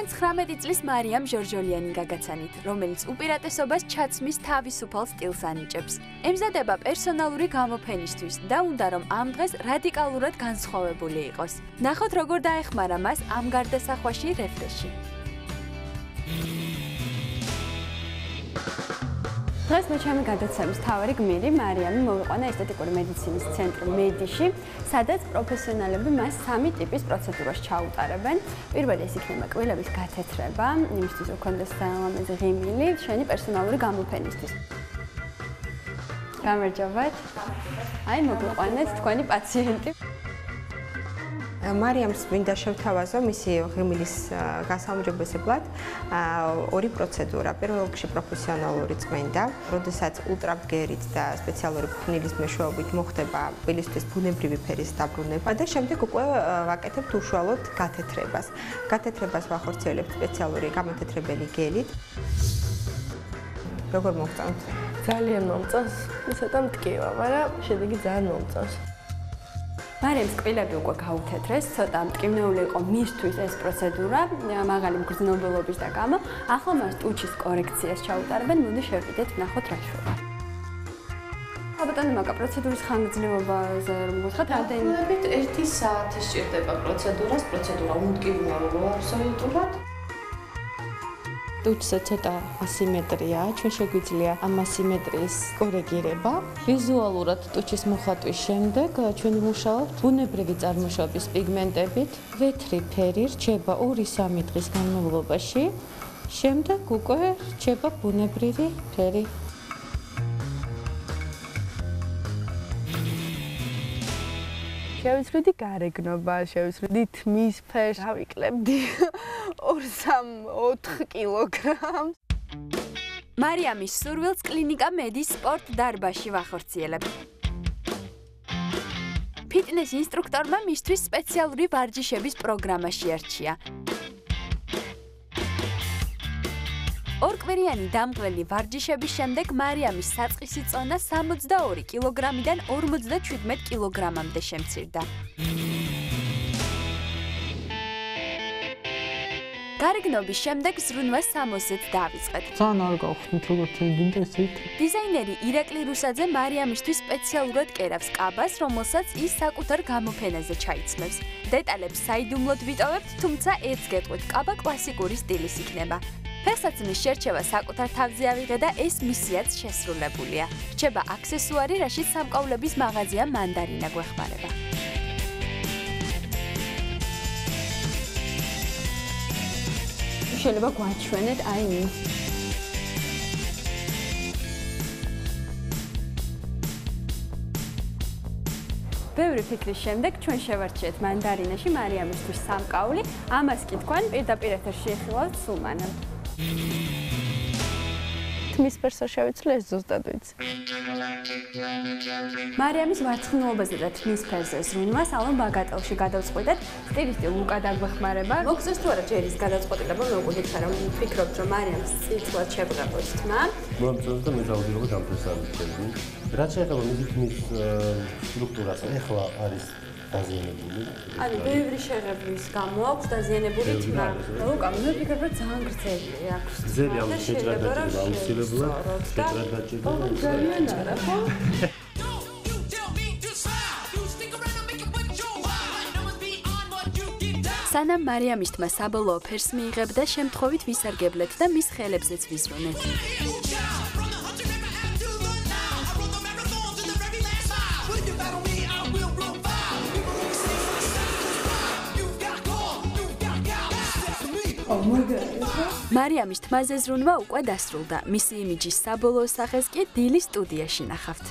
ჩვენ 19 წლის მარიამ ჟორჟოლიანი გაგაცანით, რომელიც უპირატესობას ჩაცმის თავისუფალ სტილს ანიჭებს. ემზადება პერსონალური გამოფენისთვის და უნდა რომ ამ დღეს რადიკალურად განსხვავებული იყოს. ნახოთ როგორ დაეხმარა მას ამ გარდასახვაში რეფრეში. დღეს მე ჩემი გადაცემის მთავარი გმირი მარიამი მოვიყვანა ესთეტიკური მედიცინის ცენტრ მედიში, სადაც პროფესიონალები მას 3 ტიპის პროცედურას ჩაუტარებენ. პირველი ეს იქნება კბილების გათეთრება, იმისთვის რომ კონდეს ლამაზი ღიმილი, შენი პერსონალური გამოფენისთვის. გამარჯობათ. აი მოვიყვანეთ თქვენი პაციენტი. მარიამს მინდა შევთავაზო მისი ღიმილის გასაუმჯობესებლად 2 პროცედურა. პირველ რიგში პროფესიონალური წმენდა, როდესაც ულტრაბგერით და სპეციალური ფხვნილის მეშვეობით მოხდება კბილისთვის ბუნებრივი ფერის დაბრუნება და შემდეგ უკვე ვაკეთებთ უშუალოდ გათეთრებას. გათეთრებას ვახორციელებთ სპეციალური გამათეთრებელი გელით. როგორ მოგწონთ? ძალიან მომწონს. ცოტა მტკივა, მაგრამ შედეგი ძალიან მომწონს. მარიამს კბილები უკვე გაუთეთრეს, ცოტა მტკივნეული იყო მისთვის ეს პროცედურა, მაღალი მგრძნობელობის და გამო, ახლა მას ტუჩის კორექციას ჩაუტარებენ, მოდი შევიდეთ, ვნახოთ რა შევა. ალბათ მაგა პროცედურის ხანგრძლივობაზე რომ გითხრათ, რამდენიმე 1 საათი სჭირდება პროცედურას, პროცედურა უმტკივნეულოა აბსოლუტურად. ტუჩზე ცოტა ასიმეტრიაა, ჩვენ შეგვიძლია ამ ასიმეტრიის კორეგირება. ვიზუალურად ტუჩის მოხატვის შემდეგ ჩვენ ვმუშაობთ ბუნებრივი წარმოშობის პიგმენტებით. ვეთრი ფერი რჩება 2-3 დღის განმავლობაში. შემდეგ უკვე რჩება ბუნებრივი ფერი. შევიცვლიდი გარეგნობა, შევიცვლიდი თმის ფერს, ავიკლებდი 2-4 კილოგრამს. მარიამის სურვილს კლინიკა მედის სპორტ დარბაზში ვახორციელებ. ფიტნეს ინსტრუქტორმა მისთვის სპეციალური ვარჯიშების პროგრამა შეარჩია. ორკვირიანი დამღლელი ვარჯიშების შემდეგ მარიამის საწყისი წონა 62 კილოგრამიდან 57 კილოგრამამდე შემცირდა. გარეგნობის შემდეგ ზრუნვა 60-ზე დავიწყეთ. ძალიან არ გავხსნით როგორც შეიძლება ისეთ. დიზაინერი ირაკლი რუსაძე მარიამისთვის სპეციალურად კერავს კაბას, რომელსაც ის საკუთარ გამოფენაზე ჩაიცმევს. დეტალებს საიდუმლოდ ვიტოვებთ, თუმცა ერთს გეტყვით, კაბა კლასიკური სტილის იქნება. ფეხსაცმლის შერჩევა საკუთარ თავზე ავიღე და ეს მისიაც შესრულებულია. რჩება აქსესუარი, რაშიც სამკაულების მაღაზია მანდარინა გვეხმარება. შეიძლება გვაჩვენეთ აი ის. ბევრი ფიქრის შემდეგ ჩვენ შევარჩიეთ მანდარინაში მარიამისთვის სამკაული. ამას კი თქვენ პირდაპირ ეთერში ეხილავთ სულმანამ. თმის ფერს შევიცვლი ეს ზუსტად ვიცი. მარიამის ვარცხნილობაზე და თმის ფერზე ზრუნვას ალონ ბაგატელში გადავწყვეტეთ. სტილისტი ლუკა დაგვეხმარება. მოგწონს თუ არა ჯერ ის გადაწყვეტილება, მე უკვე გითხარ რომ ვფიქრობთ რომ მარიამს წითლად შებრუნოს თმა. მომწონს და მე დავდიოდი გამწესავდი. რაც შეეხება მისი თმის სტრუქტურას, ეხლა არის დაზიანებული. ანუ ბევრი შეღებვის გამო აქვს დაზიანებული თმა. ლუკა, მე ვფიქრობ რომ ძალიან გრძელი აქვს. გრძელი ამ შეჭრადაჭერა აუცილებლად. შეჭრადაჭერა ძალიან არა ხო? სანამ მარიამის თმა საბოლოო ფერს მიიღებდა, შემთხვევით ვისარგებლეთ და მის ხელებზეც ვიზრუნეთ. მარიამის თმაზე ზრუნვა უკვე დასრულდა. მისი იმიჯის საბოლოო სახეს კი დილის სტუდიაში ნახავთ.